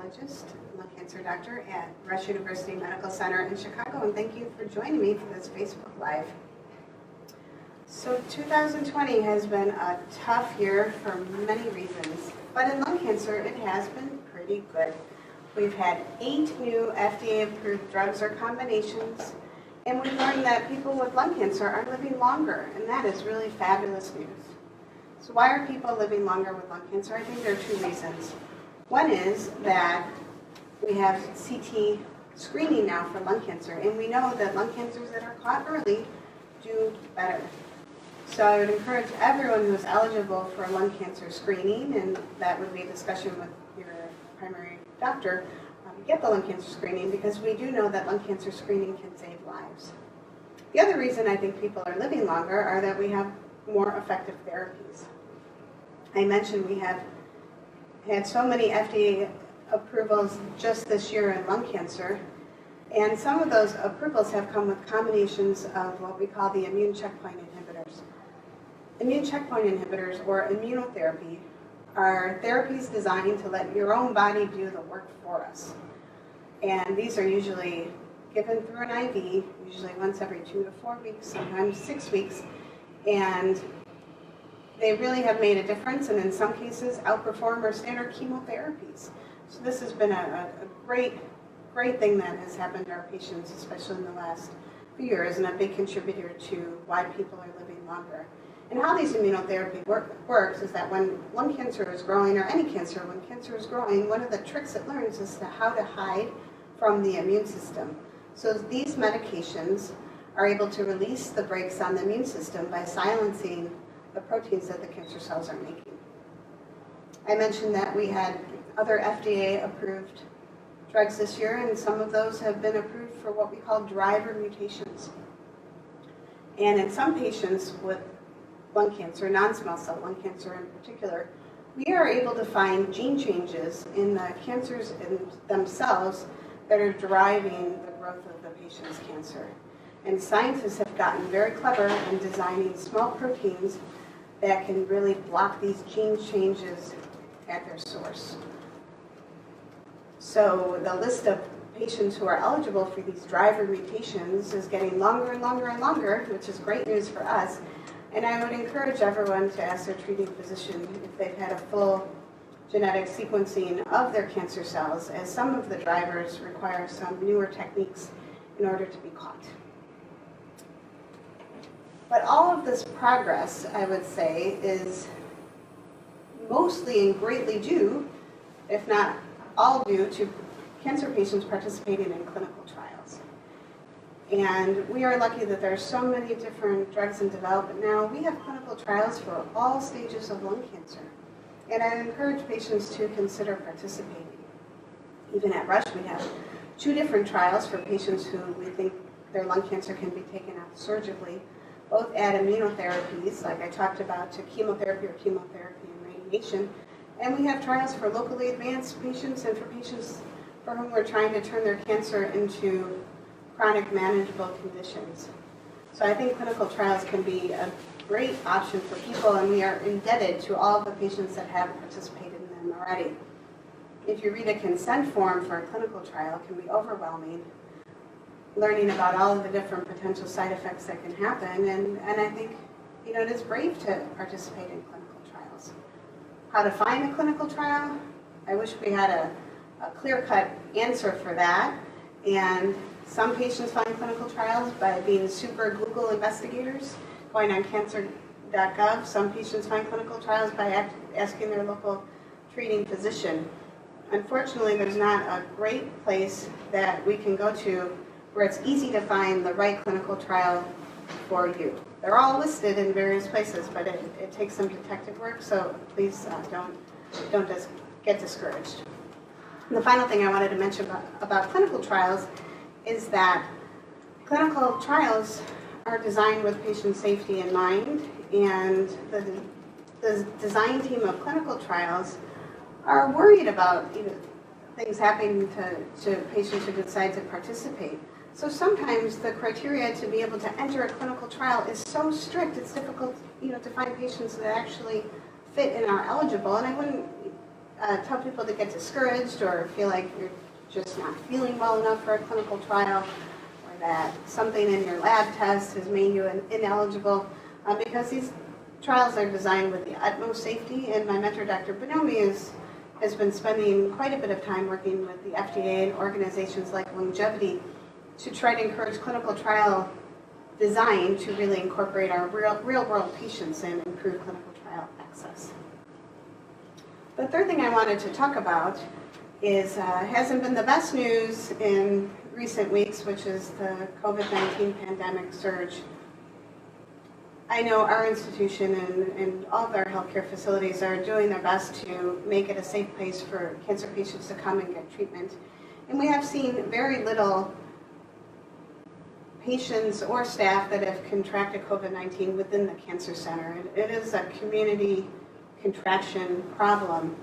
oncologist, lung cancer doctor at Rush University Medical Center in Chicago, and thank you for joining me for this Facebook Live. So 2020 has been a tough year for many reasons, but in lung cancer it has been pretty good. We've had 8 new FDA-approved drugs or combinations, and we've learned that people with lung cancer are living longer, and that is really fabulous news. So why are people living longer with lung cancer? I think there are 2 reasons. One is that we have CT screening now for lung cancer, and we know that lung cancers that are caught early do better. So I would encourage everyone who is eligible for lung cancer screening, and that would be a discussion with your primary doctor, get the lung cancer screening, because we do know that lung cancer screening can save lives. The other reason I think people are living longer are that we have more effective therapies. I mentioned we have had so many FDA approvals just this year in lung cancer, and some of those approvals have come with combinations of what we call the immune checkpoint inhibitors. Immune checkpoint inhibitors, or immunotherapy, are therapies designed to let your own body do the work for us. And these are usually given through an IV, usually once every 2 to 4 weeks, sometimes 6 weeks, and they really have made a difference, and in some cases outperform our standard chemotherapies. So this has been a great thing that has happened to our patients, especially in the last few years, and a big contributor to why people are living longer. And how these immunotherapy works is that when lung cancer is growing, or any cancer, when cancer is growing, one of the tricks it learns is how to hide from the immune system. So these medications are able to release the brakes on the immune system by silencing the proteins that the cancer cells are making. I mentioned that we had other FDA-approved drugs this year, and some of those have been approved for what we call driver mutations. And in some patients with lung cancer, non-small cell lung cancer in particular, we are able to find gene changes in the cancers in themselves that are driving the growth of the patient's cancer. And scientists have gotten very clever in designing small proteins that can really block these gene changes at their source. So the list of patients who are eligible for these driver mutations is getting longer and longer and longer, which is great news for us. And I would encourage everyone to ask their treating physician if they've had a full genetic sequencing of their cancer cells, as some of the drivers require some newer techniques in order to be caught. But all of this progress, I would say, is mostly and greatly due, if not all due, to cancer patients participating in clinical trials. And we are lucky that there are so many different drugs in development now. We have clinical trials for all stages of lung cancer. And I encourage patients to consider participating. Even at Rush, we have 2 different trials for patients who we think their lung cancer can be taken out surgically, both add immunotherapies, like I talked about, to chemotherapy and radiation. And we have trials for locally advanced patients and for patients for whom we're trying to turn their cancer into chronic manageable conditions. So I think clinical trials can be a great option for people, and we are indebted to all of the patients that have participated in them already. If you read a consent form for a clinical trial, it can be overwhelming, learning about all of the different potential side effects that can happen, and I think it is brave to participate in clinical trials. How to find a clinical trial? I wish we had a clear-cut answer for that, and some patients find clinical trials by being super Google investigators, going on cancer.gov. Some patients find clinical trials by asking their local treating physician. Unfortunately, there's not a great place that we can go to where it's easy to find the right clinical trial for you. They're all listed in various places, but it takes some detective work, so please don't just get discouraged. And the final thing I wanted to mention about clinical trials is that clinical trials are designed with patient safety in mind, and the design team of clinical trials are worried about things happening to patients who decide to participate. So sometimes the criteria to be able to enter a clinical trial is so strict, it's difficult to find patients that actually fit and are eligible. And I wouldn't tell people to get discouraged or feel like you're just not feeling well enough for a clinical trial, or that something in your lab test has made you ineligible, because these trials are designed with the utmost safety. And my mentor, Dr. Bonomi, has been spending quite a bit of time working with the FDA and organizations like Longevity to try to encourage clinical trial design to really incorporate our real-world patients and improve clinical trial access. The third thing I wanted to talk about is hasn't been the best news in recent weeks, which is the COVID-19 pandemic surge. I know our institution and all of our healthcare facilities are doing their best to make it a safe place for cancer patients to come and get treatment. And we have seen very little patients or staff that have contracted COVID-19 within the cancer center. It is a community contraction problem.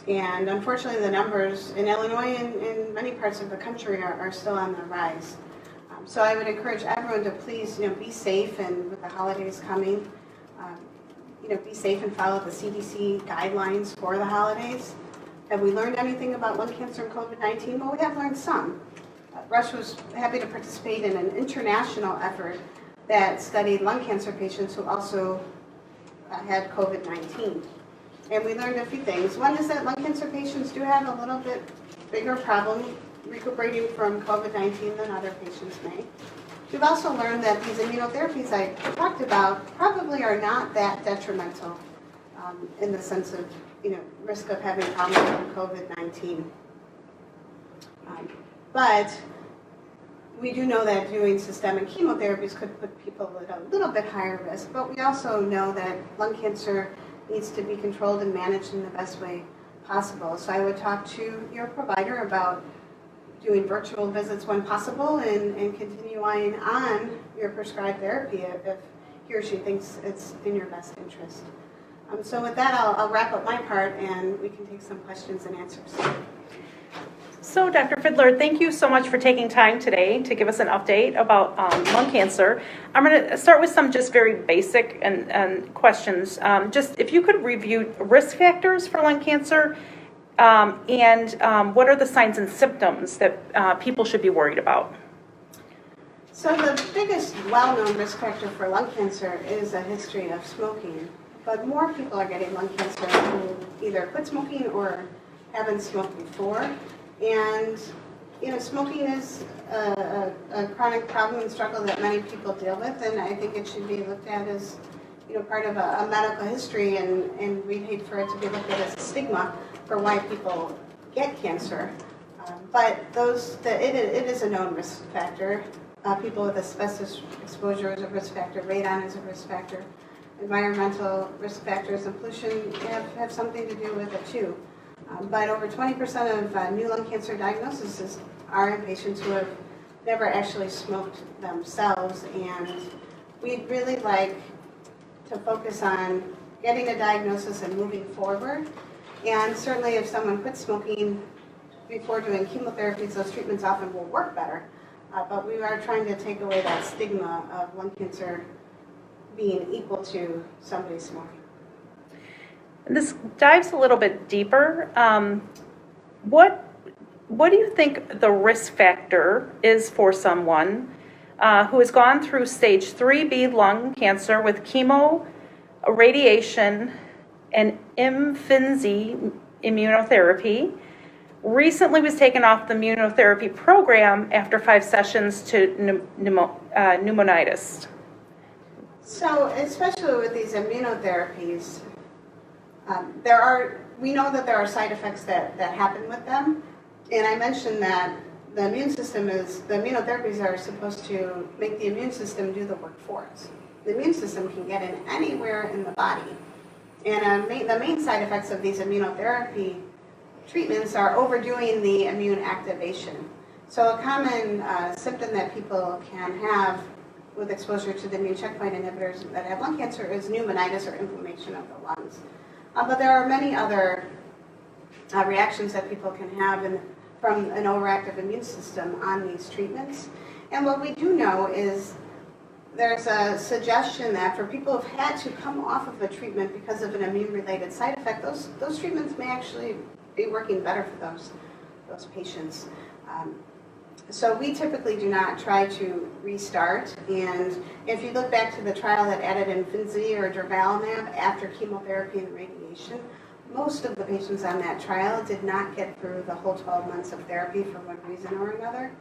And unfortunately, the numbers in Illinois and in many parts of the country are still on the rise. So I would encourage everyone to please, be safe, and with the holidays coming, be safe and follow the CDC guidelines for the holidays. Have we learned anything about lung cancer and COVID-19? Well, we have learned some. Rush was happy to participate in an international effort that studied lung cancer patients who also had COVID-19. And we learned a few things. One is that lung cancer patients do have a little bit bigger problem recuperating from COVID-19 than other patients may. We've also learned that these immunotherapies I talked about probably are not that detrimental in the sense of risk of having problems from COVID-19. But we do know that doing systemic chemotherapies could put people at a little bit higher risk, but we also know that lung cancer needs to be controlled and managed in the best way possible. So I would talk to your provider about doing virtual visits when possible and continuing on your prescribed therapy if he or she thinks it's in your best interest. So with that, I'll wrap up my part and we can take some questions and answers. So Dr. Fidler, thank you so much for taking time today to give us an update about lung cancer. I'm going to start with some just very basic and questions. Just if you could review risk factors for lung cancer and what are the signs and symptoms that people should be worried about? So the biggest well-known risk factor for lung cancer is a history of smoking. But more people are getting lung cancer who either quit smoking or haven't smoked before. And, smoking is a chronic problem and struggle that many people deal with, and I think it should be looked at as, part of a medical history, and we'd hate for it to be looked at as a stigma for why people get cancer. But it is a known risk factor. People with asbestos exposure is a risk factor, radon is a risk factor. Environmental risk factors and pollution have something to do with it too. But over 20% of new lung cancer diagnoses are in patients who have never actually smoked themselves, and we'd really like to focus on getting a diagnosis and moving forward. And certainly if someone quits smoking before doing chemotherapies, those treatments often will work better. But we are trying to take away that stigma of lung cancer being equal to somebody smoking. This dives a little bit deeper. What do you think the risk factor is for someone who has gone through stage 3B lung cancer with chemo, radiation, and Imfinzi immunotherapy, recently was taken off the immunotherapy program after 5 sessions to pneumonitis? So especially with these immunotherapies, we know that there are side effects that happen with them. And I mentioned that the immunotherapies are supposed to make the immune system do the work for us. The immune system can get in anywhere in the body. And the main side effects of these immunotherapy treatments are overdoing the immune activation. So a common symptom that people can have with exposure to the immune checkpoint inhibitors that have lung cancer is pneumonitis or inflammation of the lungs. But there are many other reactions that people can have from an overactive immune system on these treatments. And what we do know is there's a suggestion that for people who've had to come off of a treatment because of an immune-related side effect, those treatments may actually be working better for those patients. So we typically do not try to restart, and if you look back to the trial that added Imfinzi or durvalumab after chemotherapy and radiation, most of the patients on that trial did not get through the whole 12 months of therapy for one reason or another,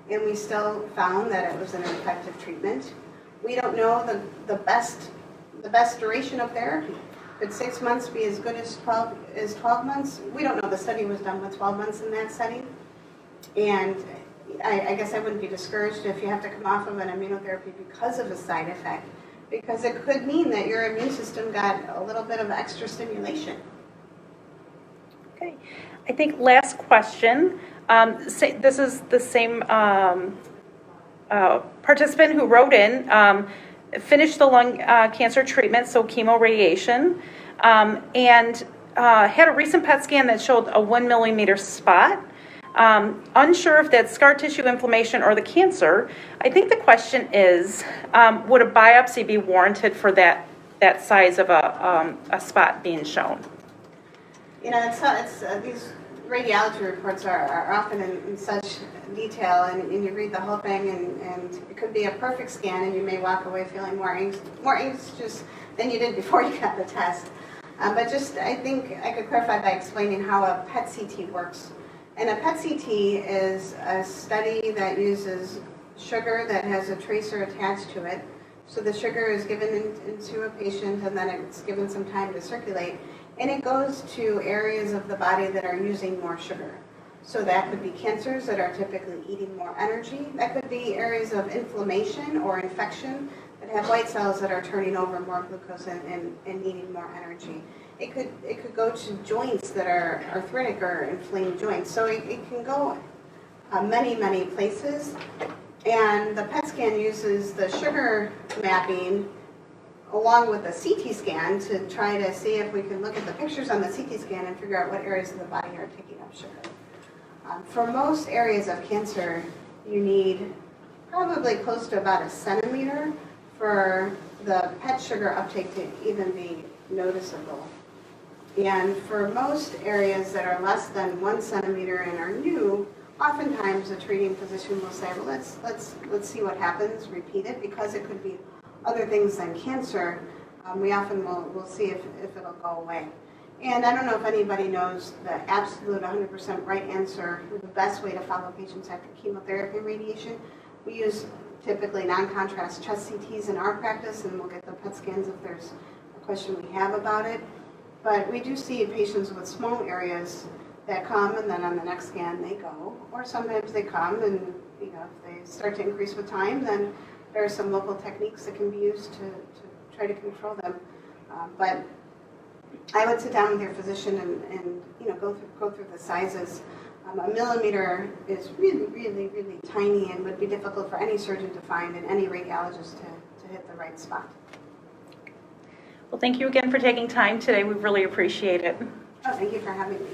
and we still found that it was an effective treatment. We don't know the best duration of therapy. Could 6 months be as good as 12 months? We don't know. The study was done with 12 months in that setting, and I guess I wouldn't be discouraged if you have to come off of an immunotherapy because of a side effect, because it could mean that your immune system got a little bit of extra stimulation. Okay, I think last question. This is the same participant who wrote in, finished the lung cancer treatment, so chemoradiation, and had a recent PET scan that showed a 1 millimeter spot. Unsure if that's scar tissue inflammation or the cancer. I think the question is, would a biopsy be warranted for that size of a spot being shown? You know, these radiology reports are often in such detail, and you read the whole thing, and it could be a perfect scan, and you may walk away feeling more anxious than you did before you got the test. But just, I think I could clarify by explaining how a PET CT works. And a PET CT is a study that uses sugar that has a tracer attached to it. So the sugar is given into a patient, and then it's given some time to circulate. And it goes to areas of the body that are using more sugar. So that could be cancers that are typically eating more energy. That could be areas of inflammation or infection that have white cells that are turning over more glucose and needing more energy. It could go to joints that are arthritic or inflamed joints. So it can go many places. And the PET scan uses the sugar mapping along with a CT scan to try to see if we can look at the pictures on the CT scan and figure out what areas of the body are taking up sugar. For most areas of cancer, you need probably close to about 1 centimeter for the PET sugar uptake to even be noticeable. And for most areas that are less than 1 centimeter and are new, oftentimes a treating physician will say, well, let's see what happens, repeat it, because it could be other things than cancer. We often will see if it'll go away. And I don't know if anybody knows the absolute 100% right answer, the best way to follow patients after chemotherapy and radiation. We use typically non-contrast chest CTs in our practice, and we'll get the PET scans if there's a question we have about it. But we do see patients with small areas that come, and then on the next scan they go. Or sometimes they come, and if they start to increase with time, then there are some local techniques that can be used to try to control them. But I would sit down with your physician and go through the sizes. A millimeter is really tiny and would be difficult for any surgeon to find and any radiologist to hit the right spot. Well, thank you again for taking time today. We really appreciate it. Oh, thank you for having me.